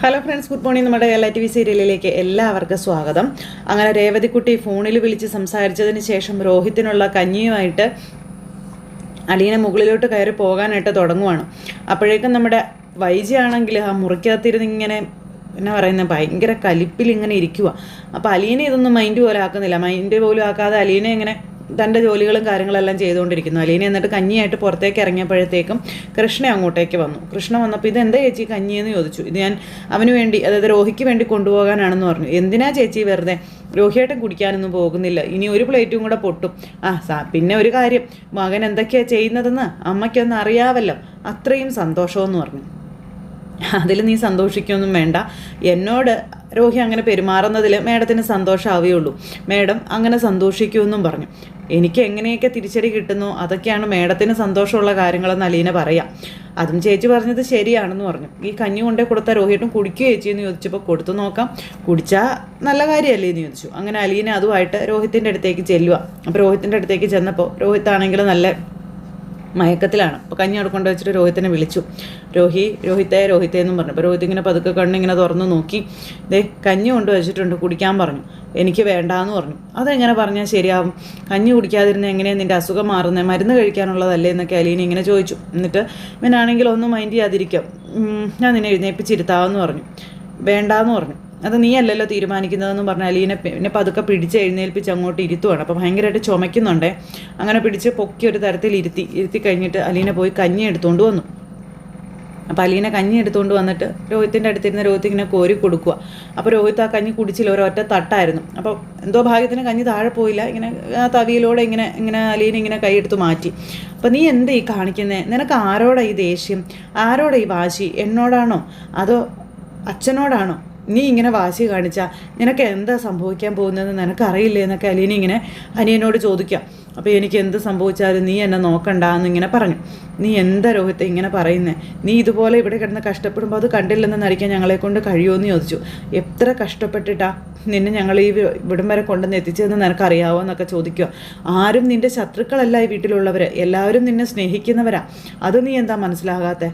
Hello friends, good morning. നമ്മുടെ Kerala TV സീരിയലിലേക്ക് എല്ലാവർക്കും സ്വാഗതം. അങ്ങനെ രേവതിക്കുട്ടി ഫോണിൽ വിളിച്ച് സംസാരിച്ചതിന് ശേഷം രോഹിത്തിനുള്ള കഞ്ഞിയുമായിട്ട് അലീന മുകളിലോട്ട് കയറി പോകാനായിട്ട് തുടങ്ങുവാണ്. അപ്പോഴേക്കും നമ്മുടെ വൈജയാണെങ്കിൽ ആ മുറിക്കകത്തിരുന്ന് ഇങ്ങനെ എന്നാ പറയുന്നത്, ഭയങ്കര കലിപ്പിൽ ഇങ്ങനെ ഇരിക്കുക. അപ്പോൾ അലീന ഇതൊന്നും മൈൻഡ് പോലും ആക്കുന്നില്ല. മൈൻഡ് പോലും ആക്കാതെ അലീന ഇങ്ങനെ തൻ്റെ ജോലികളും കാര്യങ്ങളെല്ലാം ചെയ്തുകൊണ്ടിരിക്കുന്നു. അലീന എന്നിട്ട് കഞ്ഞിയായിട്ട് പുറത്തേക്ക് ഇറങ്ങിയപ്പോഴത്തേക്കും കൃഷ്ണ അങ്ങോട്ടേക്ക് വന്നു. കൃഷ്ണ വന്നപ്പോൾ ഇതെന്താ ചേച്ചി കഞ്ഞിയെന്ന് ചോദിച്ചു. ഇത് ഞാൻ അവന് വേണ്ടി, അതായത് രോഹിക്ക് വേണ്ടി കൊണ്ടുപോകാനാണെന്ന് പറഞ്ഞു. എന്തിനാ ചേച്ചി വെറുതെ, രോഹിയേട്ടൻ കുടിക്കാനൊന്നും പോകുന്നില്ല, ഇനി ഒരു പ്ലേറ്റും കൂടെ പൊട്ടും. പിന്നെ ഒരു കാര്യം, മകൻ എന്തൊക്കെയാണ് ചെയ്യുന്നതെന്ന് അമ്മയ്ക്കൊന്നും അറിയാവല്ലോ, അത്രയും സന്തോഷമെന്ന് പറഞ്ഞു. അതിൽ നീ സന്തോഷിക്കൊന്നും വേണ്ട, എന്നോട് രോഹി അങ്ങനെ പെരുമാറുന്നതിൽ മേഡത്തിന് സന്തോഷമാവുകയുള്ളൂ, മേഡം അങ്ങനെ സന്തോഷിക്കുമെന്നും പറഞ്ഞു. എനിക്ക് എങ്ങനെയൊക്കെ തിരിച്ചടി കിട്ടുന്നു അതൊക്കെയാണ് മേഡത്തിന് സന്തോഷമുള്ള കാര്യങ്ങളെന്ന് അലീന പറയാം. അതും ചേച്ചി പറഞ്ഞത് ശരിയാണെന്ന് പറഞ്ഞു. ഈ കഞ്ഞി കൊണ്ടേ കൊടുത്താൽ രോഹിട്ടും കുടിക്കുകയോ ചേച്ചി എന്ന് ചോദിച്ചപ്പോൾ കൊടുത്തു നോക്കാം, കുടിച്ചാൽ നല്ല കാര്യമല്ലേ എന്ന് ചോദിച്ചു. അങ്ങനെ അലീന അതുമായിട്ട് രോഹിത്തിൻ്റെ അടുത്തേക്ക് ചെല്ലുക. അപ്പോൾ രോഹിത്തിൻ്റെ അടുത്തേക്ക് ചെന്നപ്പോൾ രോഹിത്താണെങ്കിൽ നല്ല മയക്കത്തിലാണ്. അപ്പോൾ കഞ്ഞി അവിടെ കൊണ്ട് വെച്ചിട്ട് രോഹിത്തിനെ വിളിച്ചു. രോഹിത്തേ എന്നും പറഞ്ഞു. അപ്പോൾ രോഹിത് ഇങ്ങനെ പതുക്കെ കണ്ണിങ്ങനെ തുറന്ന് നോക്കി, ദേ കഞ്ഞി കൊണ്ട് വെച്ചിട്ടുണ്ട്, കുടിക്കാൻ പറഞ്ഞു. എനിക്ക് വേണ്ടാന്ന് പറഞ്ഞു. അതെങ്ങനെ പറഞ്ഞാൽ ശരിയാവും, കഞ്ഞി കുടിക്കാതിരുന്ന എങ്ങനെയാണ് നിൻ്റെ അസുഖം മാറുന്നത്, മരുന്ന് കഴിക്കാനുള്ളതല്ലേ എന്നൊക്കെ അലീന ഇങ്ങനെ ചോദിച്ചു. എന്നിട്ട് ഇവനാണെങ്കിൽ ഒന്നും മൈൻഡ് ചെയ്യാതിരിക്കാം, ഞാൻ നിന്നെ എഴുന്നേൽപ്പിച്ചിരുത്താമെന്ന് പറഞ്ഞു. വേണ്ടാന്ന് പറഞ്ഞു. അത് നീ അല്ലല്ലോ തീരുമാനിക്കുന്നതെന്ന് പറഞ്ഞാൽ അലീനെ പിന്നെ പതുക്കെ പിടിച്ച് എഴുന്നേൽപ്പിച്ച് അങ്ങോട്ട് ഇരുത്തുവാണ്. അപ്പോൾ ഭയങ്കരമായിട്ട് ചുമയ്ക്കുന്നുണ്ടേ. അങ്ങനെ പിടിച്ച് പൊക്കി ഒരു തരത്തിൽ ഇരുത്തി കഴിഞ്ഞിട്ട് അലീന പോയി കഞ്ഞി എടുത്തുകൊണ്ട് വന്നു. അപ്പോൾ അലീന കഞ്ഞി എടുത്തുകൊണ്ട് വന്നിട്ട് രോഹിത്തിൻ്റെ അടുത്തിരുന്ന് രോഹിത്ത് ഇങ്ങനെ കോരി കൊടുക്കുക. അപ്പോൾ രോഹിത്ത് ആ കഞ്ഞി കുടിച്ചില്ല, ഒരൊറ്റ തട്ടായിരുന്നു. അപ്പോൾ എന്തോ ഭാഗ്യത്തിന് കഞ്ഞി താഴെ പോയില്ല. ഇങ്ങനെ ആ തവിയിലൂടെ ഇങ്ങനെ അലീന ഇങ്ങനെ കൈയെടുത്ത് മാറ്റി. അപ്പോൾ നീ എന്താ ഈ കാണിക്കുന്നത്, നിനക്ക് ആരോടാ ഈ ദേഷ്യം, ആരോടാ ഈ വാശി, എന്നോടാണോ അതോ അച്ഛനോടാണോ നീ ഇങ്ങനെ വാശി കാണിച്ചാൽ നിനക്ക് എന്താ സംഭവിക്കാൻ പോകുന്നതെന്ന് നിനക്കറിയില്ലേ എന്നൊക്കെ അലീന ഇങ്ങനെ അനിയനോട് ചോദിക്കാം. അപ്പോൾ എനിക്ക് എന്ത് സംഭവിച്ചാലും നീ എന്നെ നോക്കണ്ട എന്നിങ്ങനെ പറഞ്ഞു. നീ എന്താ രോഹിത്തെ ഇങ്ങനെ പറയുന്നത്, നീ ഇതുപോലെ ഇവിടെ കിടന്ന് കഷ്ടപ്പെടുമ്പോൾ അത് കണ്ടില്ലെന്ന് നടിക്കാൻ ഞങ്ങളെ കൊണ്ട് കഴിയുമെന്ന് ചോദിച്ചു. എത്ര കഷ്ടപ്പെട്ടിട്ടാ നിന്നെ ഞങ്ങൾ ഈ ഇവിടം വരെ കൊണ്ടുവന്ന് എത്തിച്ചതെന്ന് നിനക്കറിയാവോ എന്നൊക്കെ ചോദിക്കുക. ആരും നിൻ്റെ ശത്രുക്കളല്ല ഈ വീട്ടിലുള്ളവർ, എല്ലാവരും നിന്നെ സ്നേഹിക്കുന്നവരാ. അത് നീ എന്താ മനസ്സിലാകാത്തെ,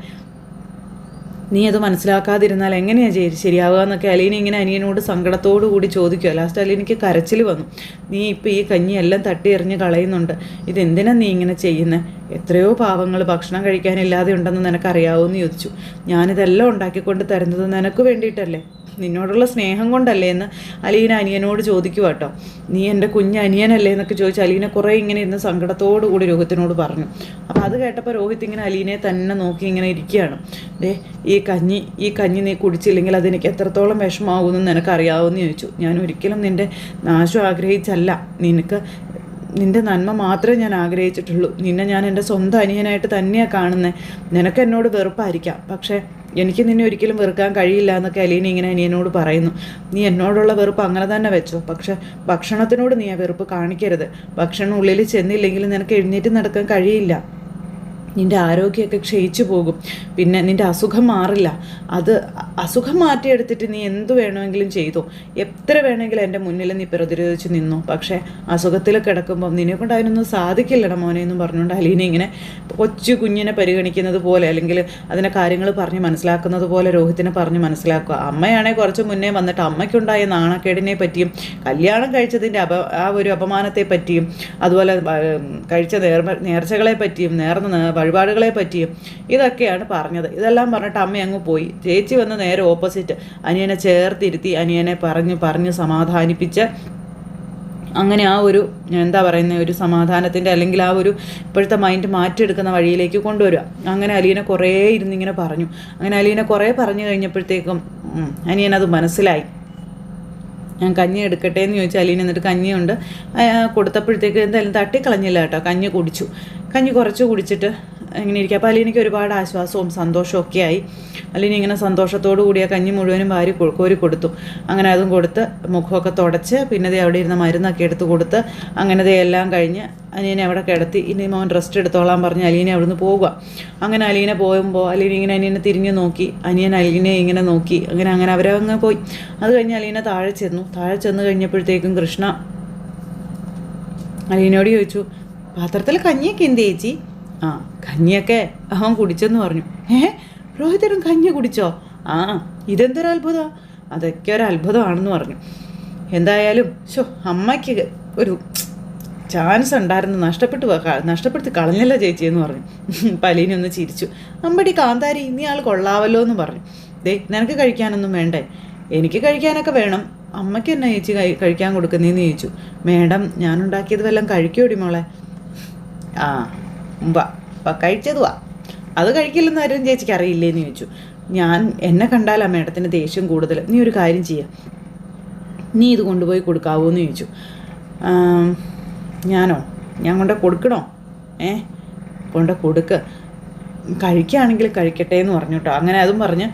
നീ അത് മനസ്സിലാക്കാതിരുന്നാൽ എങ്ങനെയാണ് ശരിയാവുക എന്നൊക്കെ അലീന ഇങ്ങനെ അനിയനോട് സങ്കടത്തോടു കൂടി ചോദിക്കുക. ലാസ്റ്റ് അലീനയ്ക്ക് കരച്ചിൽ വന്നു. നീ ഇപ്പോൾ ഈ കഞ്ഞി എല്ലാം തട്ടി എറിഞ്ഞ് കളയുന്നുണ്ട്, ഇതെന്തിനാ നീ ഇങ്ങനെ ചെയ്യുന്നത്, എത്രയോ പാവങ്ങൾ ഭക്ഷണം കഴിക്കാനില്ലാതെ ഉണ്ടെന്ന് നിനക്കറിയാവുമെന്ന് ചോദിച്ചു. ഞാനിതെല്ലാം ഉണ്ടാക്കിക്കൊണ്ട് തരുന്നത് നിനക്ക് വേണ്ടിയിട്ടല്ലേ, നിന്നോടുള്ള സ്നേഹം കൊണ്ടല്ലേ എന്ന് അലീന അനിയനോട് ചോദിക്കുക കേട്ടോ. നീ എൻ്റെ കുഞ്ഞനിയനല്ലേ എന്നൊക്കെ ചോദിച്ച് അലീന കുറേ ഇങ്ങനെ ഇരുന്ന് സങ്കടത്തോടു കൂടി രോഹിത്തിനോട് പറഞ്ഞു. അപ്പോൾ അത് കേട്ടപ്പോൾ രോഹിത്ത് ഇങ്ങനെ അലീനയെ തന്നെ നോക്കി ഇങ്ങനെ ഇരിക്കുകയാണ്. ഈ കഞ്ഞി നീ കുടിച്ചില്ലെങ്കിൽ അതെനിക്ക് എത്രത്തോളം വിഷമാകുമെന്ന് നിനക്കറിയാവുമെന്ന് ചോദിച്ചു. ഞാൻ ഒരിക്കലും നിൻ്റെ നാശം ആഗ്രഹിച്ചല്ല, നിൻ്റെ നന്മ മാത്രമേ ഞാൻ ആഗ്രഹിച്ചിട്ടുള്ളൂ. നിന്നെ ഞാൻ എൻ്റെ സ്വന്തം അനിയനായിട്ട് തന്നെയാണ് കാണുന്നത്. നിനക്ക് എന്നോട് വെറുപ്പായിരിക്കാം, പക്ഷേ എനിക്ക് നിന്നെ ഒരിക്കലും വെറുക്കാൻ കഴിയില്ല എന്നൊക്കെ അലീന ഇങ്ങനെ അനിയനോട് പറയുന്നു. നീ എന്നോടുള്ള വെറുപ്പ് അങ്ങനെ തന്നെ വെച്ചോ, പക്ഷേ ഭക്ഷണത്തിനോട് നീ ആ വെറുപ്പ് കാണിക്കരുത്. ഭക്ഷണം ഉള്ളിൽ ചെന്നില്ലെങ്കിൽ നിനക്ക് എഴുന്നേറ്റ് നടക്കാൻ കഴിയില്ല, നിൻ്റെ ആരോഗ്യമൊക്കെ ക്ഷയിച്ചു പോകും, പിന്നെ നിൻ്റെ അസുഖം മാറില്ല. അസുഖം മാറ്റിയെടുത്തിട്ട് നീ എന്തു വേണമെങ്കിലും ചെയ്തോ, എത്ര വേണമെങ്കിലും എൻ്റെ മുന്നിൽ നീ പ്രതിരോധിച്ച് നിന്നോ, പക്ഷേ അസുഖത്തിൽ കിടക്കുമ്പോൾ നിന്നെക്കൊണ്ട് അതിനൊന്നും സാധിക്കില്ലട മോനെ എന്ന് പറഞ്ഞുകൊണ്ട് അലീന ഇങ്ങനെ കൊച്ചു കുഞ്ഞിനെ പരിഗണിക്കുന്നത് പോലെ, അല്ലെങ്കിൽ അതിനെ കാര്യങ്ങൾ പറഞ്ഞ് മനസ്സിലാക്കുന്നത് പോലെ രോഹിത്തിനെ പറഞ്ഞ് മനസ്സിലാക്കുക. അമ്മയാണെങ്കിൽ കുറച്ച് മുന്നേ വന്നിട്ട് അമ്മയ്ക്കുണ്ടായ നാണക്കേടിനെ പറ്റിയും കല്യാണം കഴിച്ചതിൻ്റെ ആ ഒരു അപമാനത്തെ പറ്റിയും അതുപോലെ കഴിച്ച നേർച്ചകളെ പറ്റിയും നേർന്ന വഴിപാടുകളെ പറ്റിയും ഇതൊക്കെയാണ് പറഞ്ഞത്. ഇതെല്ലാം പറഞ്ഞിട്ട് അമ്മ അങ്ങ് പോയി. ചേച്ചി വന്ന് നേരെ ഓപ്പോസിറ്റ് അനിയനെ ചേർത്തിരുത്തി അനിയനെ പറഞ്ഞ് സമാധാനിപ്പിച്ച് അങ്ങനെ ആ ഒരു എന്താ പറയുന്നത്, ഒരു സമാധാനത്തിൻ്റെ അല്ലെങ്കിൽ ആ ഒരു ഇപ്പോഴത്തെ മൈൻഡ് മാറ്റിയെടുക്കുന്ന വഴിയിലേക്ക് കൊണ്ടുവരിക. അങ്ങനെ അലീന കുറേ ഇരുന്നിങ്ങനെ പറഞ്ഞു. അങ്ങനെ അലീന കുറേ പറഞ്ഞു കഴിഞ്ഞപ്പോഴത്തേക്കും അനിയനത് മനസ്സിലായി. ഞാൻ കഞ്ഞി എടുക്കട്ടെ എന്ന് ചോദിച്ചാൽ അലീന എന്നിട്ട് കഞ്ഞിയുണ്ട് കൊടുത്തപ്പോഴത്തേക്ക് എന്തായാലും തട്ടിക്കളഞ്ഞില്ല കേട്ടോ. കഞ്ഞി കുറച്ച് കുടിച്ചിട്ട് ഇങ്ങനെ ഇരിക്കുക. അപ്പോൾ അലീനയ്ക്ക് ഒരുപാട് ആശ്വാസവും സന്തോഷവും ഒക്കെ ആയി. അലീന ഇങ്ങനെ സന്തോഷത്തോടു കൂടി ആ കഞ്ഞി മുഴുവനും കോരി കൊടുത്തു. അങ്ങനെ അതും കൊടുത്ത് മുഖമൊക്കെ തുടച്ച് പിന്നെ അവിടെ ഇരുന്ന മരുന്നൊക്കെ എടുത്ത് കൊടുത്ത് അങ്ങനെ എല്ലാം കഴിഞ്ഞ് അനിയനെ അവിടെ കിടത്തി. ഇനി മോൻ റെസ്റ്റ് എടുത്തോളാൻ പറഞ്ഞ് അലീന അവിടുന്ന് പോവുക. അങ്ങനെ അലീന പോകുമ്പോൾ അലീന ഇങ്ങനെ അനിയനെ തിരിഞ്ഞു നോക്കി, അനിയൻ അലീനെ ഇങ്ങനെ നോക്കി. അങ്ങനെ അവരങ്ങ് പോയി. അത് കഴിഞ്ഞ് അലീന താഴെ ചെന്ന് കഴിഞ്ഞപ്പോഴത്തേക്കും കൃഷ്ണ അലീനയോട് ചോദിച്ചു, പാത്രത്തിൽ കഞ്ഞിയൊക്കെ എന്ത് ചേച്ചി? കഞ്ഞിയൊക്കെ അവൻ കുടിച്ചെന്ന് പറഞ്ഞു. രോഹിതനും കഞ്ഞി കുടിച്ചോ? ഇതെന്തൊരു അത്ഭുതമാണ്, അതൊക്കെ ഒരു അത്ഭുതമാണെന്ന് പറഞ്ഞു. എന്തായാലും അമ്മയ്ക്ക് ഒരു ചാൻസ് ഉണ്ടായിരുന്നു, നഷ്ടപ്പെടുത്തി കളഞ്ഞല്ലോ ചേച്ചി എന്ന് പറഞ്ഞു. പലീനി ഒന്ന് ചിരിച്ചു. അമ്പടി കാന്താരി, ഇനി ആൾ കൊള്ളാവല്ലോ എന്ന് പറഞ്ഞു. നിനക്ക് കഴിക്കാനൊന്നും വേണ്ടേ? എനിക്ക് കഴിക്കാനൊക്കെ വേണം. അമ്മയ്ക്ക് എന്നാ ചേച്ചി കഴിക്കാൻ കൊടുക്കുന്നതെന്ന് ചോദിച്ചു. മേഡം, ഞാനുണ്ടാക്കിയത് വല്ലതും കഴിക്കോടി മോളെ? ആ കഴിച്ചതുവാ, അത് കഴിക്കില്ലെന്ന് ആരും ചേച്ചിക്ക് അറിയില്ലേന്ന് ചോദിച്ചു. എന്നെ കണ്ടാലാ മേഡത്തിന് ദേഷ്യം കൂടുതൽ. നീ ഒരു കാര്യം ചെയ്യാം, നീ ഇത് കൊണ്ടുപോയി കൊടുക്കാവോ എന്ന് ചോദിച്ചു. ഞാൻ കൊടുക്കണോ? കൊടുക്ക്, കഴിക്കുകയാണെങ്കിൽ കഴിക്കട്ടെ എന്ന് പറഞ്ഞു കേട്ടോ. അങ്ങനെ അതും പറഞ്ഞ്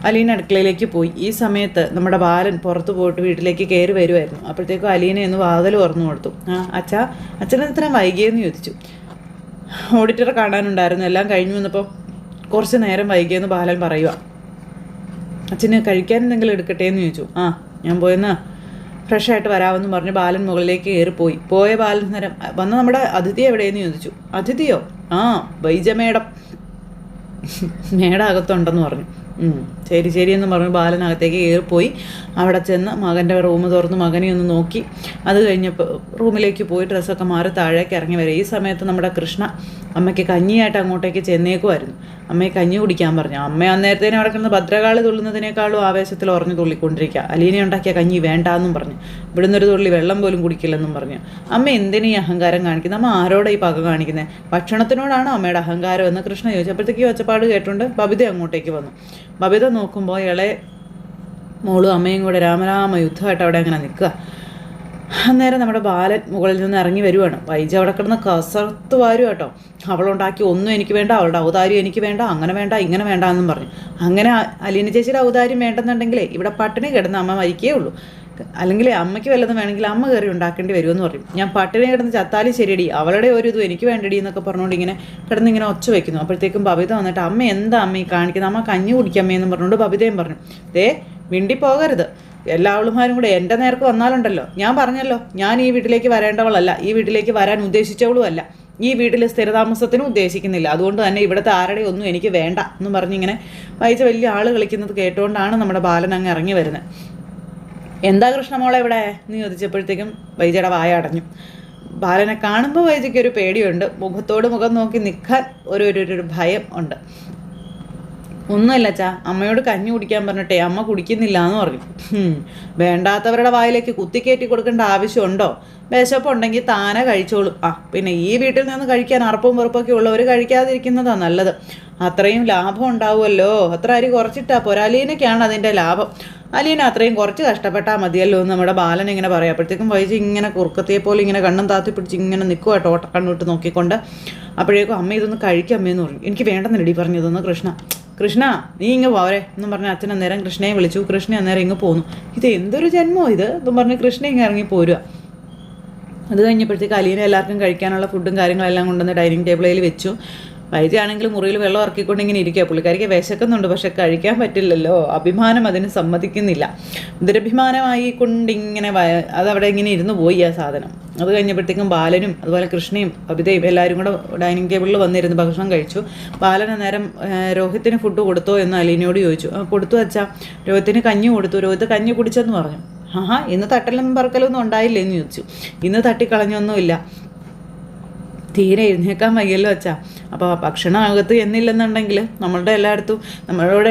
അലീന അടുക്കളയിലേക്ക് പോയി. ഈ സമയത്ത് നമ്മുടെ ബാലൻ പുറത്ത് പോയിട്ട് വീട്ടിലേക്ക് കയറി വരുമായിരുന്നു. അപ്പോഴത്തേക്കും അലീന ഒന്ന് വാതിൽ തുറന്നു കൊടുത്തു. അച്ഛനെ ഇത്രയും വൈകിയെന്ന് ചോദിച്ചു. ഓഡിറ്ററെ കാണാനുണ്ടായിരുന്നു, എല്ലാം കഴിഞ്ഞു വന്നപ്പോൾ കുറച്ച് നേരം വൈകിയെന്ന് ബാലൻ പറയുക. അച്ഛന് കഴിക്കാൻ എന്തെങ്കിലും എടുക്കട്ടെ എന്ന് ചോദിച്ചു. ഞാൻ പോയെന്ന് ഫ്രഷായിട്ട് വരാമെന്ന് പറഞ്ഞ് ബാലൻ മുകളിലേക്ക് കയറിപ്പോയി. പോയ ബാലൻ നേരം വന്ന നമ്മുടെ അതിഥി എവിടെയെന്ന് ചോദിച്ചു. അതിഥിയോ? വൈജ മേഡം അകത്തുണ്ടെന്ന് പറഞ്ഞു. ശരി എന്ന് പറഞ്ഞു ബാലനകത്തേക്ക് കയറിപ്പോയി. അവിടെ ചെന്ന് മകൻ്റെ റൂം തുറന്ന് മകനെ ഒന്ന് നോക്കി. അത് കഴിഞ്ഞപ്പോൾ റൂമിലേക്ക് പോയി ഡ്രസ്സൊക്കെ മാറി താഴേക്ക് ഇറങ്ങി വരും. ഈ സമയത്ത് നമ്മുടെ കൃഷ്ണ അമ്മയ്ക്ക് കഞ്ഞിയായിട്ട് അങ്ങോട്ടേക്ക് ചെന്നേക്കുമായിരുന്നു. അമ്മയെ കഞ്ഞി കുടിക്കാൻ പറഞ്ഞു. അമ്മ അന്നേരത്തേനും അവിടെ കിടന്ന് ഭദ്രകാളി തുള്ളുന്നതിനേക്കാളും ആവേശത്തിൽ ഉറഞ്ഞു തുള്ളിക്കൊണ്ടിരിക്കുക. അലീന ഉണ്ടാക്കിയ കഞ്ഞി വേണ്ടാന്നും പറഞ്ഞു. ഇവിടുന്ന് ഒരു തുള്ളി വെള്ളം പോലും കുടിക്കില്ലെന്നും പറഞ്ഞു. അമ്മ എന്തിനീ അഹങ്കാരം കാണിക്കുന്നത്? അമ്മ ആരോടെ ഈ പക കാണിക്കുന്നത്? ഭക്ഷണത്തിനോടാണോ അമ്മയുടെ അഹങ്കാരം എന്ന് കൃഷ്ണ ചോദിച്ചു. അപ്പോഴത്തേക്ക് ഒച്ചപ്പാട് കേട്ടുകൊണ്ട് ബബിത അങ്ങോട്ടേക്ക് വന്നു. ബബിത നോക്കുമ്പോൾ ഇളയ മോളും അമ്മയും കൂടെ രാമരാമ യുദ്ധമായിട്ട് അവിടെ അങ്ങനെ നിൽക്കുക. അന്നേരം നമ്മുടെ ബാലൻ മുകളിൽ നിന്ന് ഇറങ്ങി വരുവാണ്. വൈജ അവിടെ കിടന്ന് കസർത്ത് വാരും കേട്ടോ. അവളുണ്ടാക്കി ഒന്നും എനിക്ക് വേണ്ട, അവളുടെ ഔദാര്യം എനിക്ക് വേണ്ട, അങ്ങനെ വേണ്ട ഇങ്ങനെ വേണ്ട എന്നും പറഞ്ഞു. അങ്ങനെ അലീന ചേച്ചിയുടെ ഔദാര്യം വേണ്ടെന്നുണ്ടെങ്കിലേ ഇവിടെ പട്ടിണി കിടന്ന് അമ്മ മരിക്കേ ഉള്ളൂ. അല്ലെങ്കിൽ അമ്മയ്ക്ക് വല്ലതും വേണമെങ്കിൽ അമ്മ കയറി ഉണ്ടാക്കേണ്ടി വരുമെന്ന് പറയും. ഞാൻ പട്ടിണി കിടന്ന് ചത്താലും ശരിയടി, അവളുടെ ഒരു ഇതും എനിക്ക് വേണ്ടടി എന്നൊക്കെ പറഞ്ഞുകൊണ്ട് ഇങ്ങനെ ഒച്ച വയ്ക്കുന്നു. അപ്പോഴത്തേക്കും ബബിത വന്നിട്ട് അമ്മ എന്താ അമ്മ ഈ കാണിക്കുന്നത്? അമ്മ കഞ്ഞി കുടിക്കാമ്മയെന്ന് പറഞ്ഞുകൊണ്ട് ബബിതയും പറഞ്ഞു. മിണ്ടി പോകരുത്, എല്ലാ അവളുമാരും കൂടെ എൻ്റെ നേർക്ക് വന്നാലുണ്ടല്ലോ. ഞാൻ പറഞ്ഞല്ലോ, ഞാൻ ഈ വീട്ടിലേക്ക് വരേണ്ടവളല്ല, ഈ വീട്ടിലേക്ക് വരാൻ ഉദ്ദേശിച്ചവളും അല്ല, ഈ വീട്ടിൽ സ്ഥിരതാമസത്തിനും ഉദ്ദേശിക്കുന്നില്ല. അതുകൊണ്ട് തന്നെ ഇവിടുത്തെ ആരുടെ ഒന്നും എനിക്ക് വേണ്ട എന്നും പറഞ്ഞിങ്ങനെ വൈജ വലിയ ആൾ കളിക്കുന്നത് കേട്ടുകൊണ്ടാണ് നമ്മുടെ ബാലൻ അങ്ങ് ഇറങ്ങി വരുന്നത്. എന്താ കൃഷ്ണമോളെ ഇവിടെ എന്ന് ചോദിച്ചപ്പോഴത്തേക്കും വൈജയുടെ വായ അടഞ്ഞു. ബാലനെ കാണുമ്പോൾ വൈജയ്ക്ക് ഒരു പേടിയുണ്ട്. മുഖത്തോട് മുഖം നോക്കി നിൽക്കാൻ ഒരു ഭയം ഉണ്ട്. ഒന്നുമല്ല അച്ഛാ, അമ്മയോട് കഞ്ഞി കുടിക്കാൻ പറഞ്ഞിട്ടേ അമ്മ കുടിക്കുന്നില്ല എന്ന് പറഞ്ഞു. വേണ്ടാത്തവരുടെ വായിലേക്ക് കുത്തിക്കയറ്റി കൊടുക്കേണ്ട ആവശ്യമുണ്ടോ? വിശപ്പുണ്ടെങ്കിൽ താനെ കഴിച്ചോളും. പിന്നെ ഈ വീട്ടിൽ നിന്ന് കഴിക്കാൻ അറപ്പും വെറുപ്പൊക്കെ ഉള്ളവർ കഴിക്കാതിരിക്കുന്നതാണ് നല്ലത്. അത്രയും ലാഭം ഉണ്ടാവുമല്ലോ. അത്ര അരി കുറച്ചിട്ടാ പോരാ, അലീനയ്ക്കാണ് അതിൻ്റെ ലാഭം. അലീന അത്രയും കുറച്ച് കഷ്ടപ്പെട്ടാൽ മതിയല്ലോ എന്ന് നമ്മുടെ ബാലൻ ഇങ്ങനെ പറയാം. അപ്പോഴത്തേക്കും വൈജി ഇങ്ങനെ കുറുക്കത്തിയെ പോലെ ഇങ്ങനെ കണ്ണും താത്തി പിടിച്ച് ഇങ്ങനെ നിൽക്കുക കേട്ടോ, കണ്ണുവിട്ട് നോക്കിക്കൊണ്ട്. അപ്പോഴേക്കും അമ്മ ഇതൊന്ന് കഴിക്കമ്മയെന്ന് പറഞ്ഞു. എനിക്ക് വേണ്ടെന്നടി പറഞ്ഞതൊന്ന് കൃഷ്ണ നീ ഇങ്ങ് പോരെ എന്നും പറഞ്ഞ് അച്ഛൻ അന്നേരം കൃഷ്ണയെ വിളിച്ചു. കൃഷ്ണ അന്നേരം ഇങ്ങ് പോന്നു. ഇത് എന്തൊരു ജന്മോ ഇത് എന്നും പറഞ്ഞ് കൃഷ്ണ ഇങ്ങ് ഇറങ്ങി പോരുക. അത് കഴിഞ്ഞപ്പോഴത്തേക്ക് അലീന എല്ലാവർക്കും കഴിക്കാനുള്ള ഫുഡും കാര്യങ്ങളെല്ലാം കൊണ്ടുവന്ന് ഡൈനിങ് ടേബിളിൽ വെച്ചു. വൈദ്യാണെങ്കിൽ മുറിയിൽ വെള്ളം ഇറക്കിക്കൊണ്ട് ഇങ്ങനെ ഇരിക്കുക. പുള്ളിക്കാരിക്ക് വിശക്കുന്നുണ്ട്, പക്ഷെ കഴിക്കാൻ പറ്റില്ലല്ലോ. അഭിമാനം അതിന് സമ്മതിക്കുന്നില്ല. ദുരഭിമാനമായി കൊണ്ടിങ്ങനെ അതവിടെ ഇങ്ങനെ ഇരുന്ന് പോയി ആ സാധനം. അത് കഴിഞ്ഞപ്പോഴത്തേക്കും ബാലനും അതുപോലെ കൃഷ്ണയും ബബിതയും എല്ലാവരും കൂടെ ഡൈനിങ് ടേബിളിൽ വന്നിരുന്ന് ഭക്ഷണം കഴിച്ചു. ബാലൻ അന്നേരം രോഹിത്തിന് ഫുഡ് കൊടുത്തോ എന്ന് അലീനയോട് ചോദിച്ചു. കൊടുത്തു അച്ഛാ, രോഹിത്തിന് കഞ്ഞി കൊടുത്തു. രോഹിത് കഞ്ഞി കുടിച്ചെന്ന് പറഞ്ഞു. ഇന്ന് തട്ടലും പറക്കലൊന്നും ഉണ്ടായില്ലേ എന്ന് ചോദിച്ചു. ഇന്ന് തട്ടിക്കളഞ്ഞൊന്നുമില്ല, തീരെ എഴുന്നേക്കാൻ വയ്യല്ലോ അച്ഛാ. അപ്പോൾ ഭക്ഷണം അകത്ത് എന്നില്ലെന്നുണ്ടെങ്കിൽ നമ്മളോട്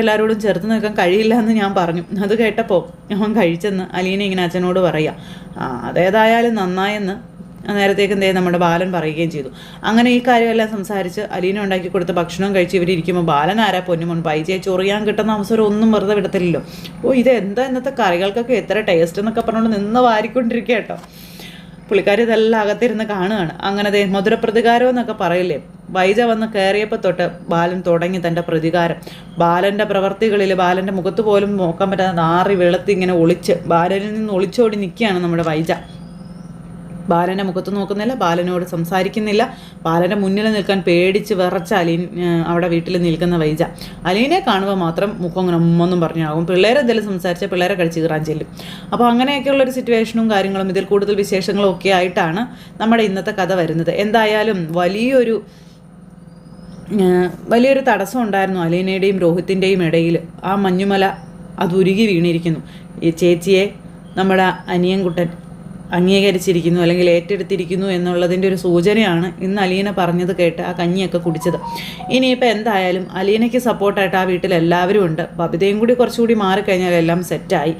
എല്ലാവരോടും ചേർത്ത് നിൽക്കാൻ കഴിയില്ല എന്ന് ഞാൻ പറഞ്ഞു. അത് കേട്ടപ്പോൾ അവൻ കഴിച്ചെന്ന് അലീന ഇങ്ങനെ അച്ഛനോട് പറയുക. അതേതായാലും നന്നായെന്ന് നേരത്തേക്ക് നമ്മുടെ ബാലൻ പറയുകയും ചെയ്തു. അങ്ങനെ ഈ കാര്യമെല്ലാം സംസാരിച്ച് അലീന ഉണ്ടാക്കി കൊടുത്ത ഭക്ഷണം കഴിച്ച് ഇവരിയ്ക്കുമ്പോൾ ബാലൻ ആരാ പൊന്നുമോൻ പൈജയെ ചൊറിയാൻ കിട്ടുന്ന അവസരം ഒന്നും വെറുതെ വിടത്തില്ലല്ലോ. ഇതെന്താ ഇന്നത്തെ കറികൾക്കൊക്കെ എത്ര ടേസ്റ്റ് എന്നൊക്കെ പറഞ്ഞുകൊണ്ട് നിന്ന് വാരിക്കൊണ്ടിരിക്കുക കേട്ടോ. പുള്ളിക്കാരി ഇതെല്ലാം അകത്തിരുന്ന് കാണുകയാണ്. അങ്ങനെ മധുരപ്രതികാരം എന്നൊക്കെ പറയില്ലേ, വൈജ വന്ന് കയറിയപ്പോൾ തൊട്ട് ബാലൻ തുടങ്ങി തൻ്റെ പ്രതികാരം. ബാലൻ്റെ പ്രവർത്തികളിൽ ബാലൻ്റെ മുഖത്ത് പോലും നോക്കാൻ പറ്റാതെ നാറി വെളുത്തി ഇങ്ങനെ ബാലനിൽ നിന്ന് ഒളിച്ചോടി നിൽക്കുകയാണ് നമ്മുടെ വൈജ. ബാലൻ്റെ മുഖത്ത് നോക്കുന്നില്ല, ബാലനോട് സംസാരിക്കുന്നില്ല. ബാലൻ്റെ മുന്നിൽ നിൽക്കാൻ പേടിച്ച് വിറച്ച അവിടെ വീട്ടിൽ നിൽക്കുന്ന വൈജ. അലീനെ കാണുമ്പോൾ മാത്രം മുഖം അങ്ങനെ ഉമ്മൊന്നും പറഞ്ഞാകും. പിള്ളേരെ എന്തെങ്കിലും സംസാരിച്ചാൽ പിള്ളേരെ കഴിച്ച് കീറാൻ ചെല്ലും. അപ്പോൾ അങ്ങനെയൊക്കെയുള്ളൊരു സിറ്റുവേഷനും കാര്യങ്ങളും ഇതിൽ കൂടുതൽ വിശേഷങ്ങളും ഒക്കെ ആയിട്ടാണ് നമ്മുടെ ഇന്നത്തെ കഥ വരുന്നത്. എന്തായാലും വലിയൊരു തടസ്സം ഉണ്ടായിരുന്നു അലീനയുടെയും രോഹിത്തിൻ്റെയും ഇടയിൽ. ആ മഞ്ഞുമല അത് ഉരുകി വീണിരിക്കുന്നു. ഈ ചേച്ചിയെ നമ്മുടെ അനിയൻകുട്ടൻ അംഗീകരിച്ചിരിക്കുന്നു അല്ലെങ്കിൽ ഏറ്റെടുത്തിരിക്കുന്നു എന്നുള്ളതിൻ്റെ ഒരു സൂചനയാണ് ഇന്ന് അലീന പറഞ്ഞത് കേട്ട് ആ കഞ്ഞിയൊക്കെ കുടിച്ചത്. ഇനിയിപ്പോൾ എന്തായാലും അലീനയ്ക്ക് സപ്പോർട്ടായിട്ട് ആ വീട്ടിൽ എല്ലാവരും ഉണ്ട്. ബബിതയും കൂടി കുറച്ചുകൂടി മാറിക്കഴിഞ്ഞാൽ എല്ലാം സെറ്റായി.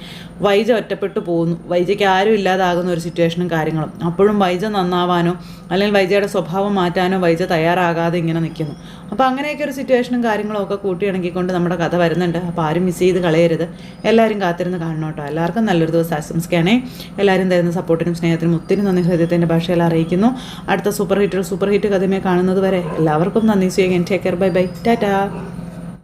വൈജ ഒറ്റപ്പെട്ടു പോകുന്നു. വൈജയ്ക്ക് ആരും ഇല്ലാതാകുന്ന ഒരു സിറ്റുവേഷനും കാര്യങ്ങളും. അപ്പോഴും വൈജ നന്നാവാനോ അല്ലെങ്കിൽ വൈജയുടെ സ്വഭാവം മാറ്റാനോ വൈജ തയ്യാറാകാതെ ഇങ്ങനെ നിൽക്കുന്നു. അപ്പോൾ അങ്ങനെയൊക്കെ ഒരു സിറ്റുവേഷനും കാര്യങ്ങളും ഒക്കെ കൂട്ടിയിണക്കിക്കൊണ്ട് നമ്മുടെ കഥ വരുന്നുണ്ട്. അപ്പോൾ ആരും മിസ് ചെയ്ത് കളയരുത്. എല്ലാവരും കാത്തിരുന്ന് കാണണം കേട്ടോ. എല്ലാവർക്കും നല്ലൊരു ദിവസം ആശംസിക്കുകയാണേ. എല്ലാവരും തരുന്ന സപ്പോർട്ടിനും സ്നേഹത്തിനും ഒത്തിരി നന്ദി ഹൃദയത്തിൻ്റെ ഭാഷയിൽ അറിയിക്കുന്നു. അടുത്ത സൂപ്പർ ഹിറ്റ് കഥമേ കാണുന്നത് വരെ എല്ലാവർക്കും നന്ദി. See you again. Take care. Bye bye. Tata.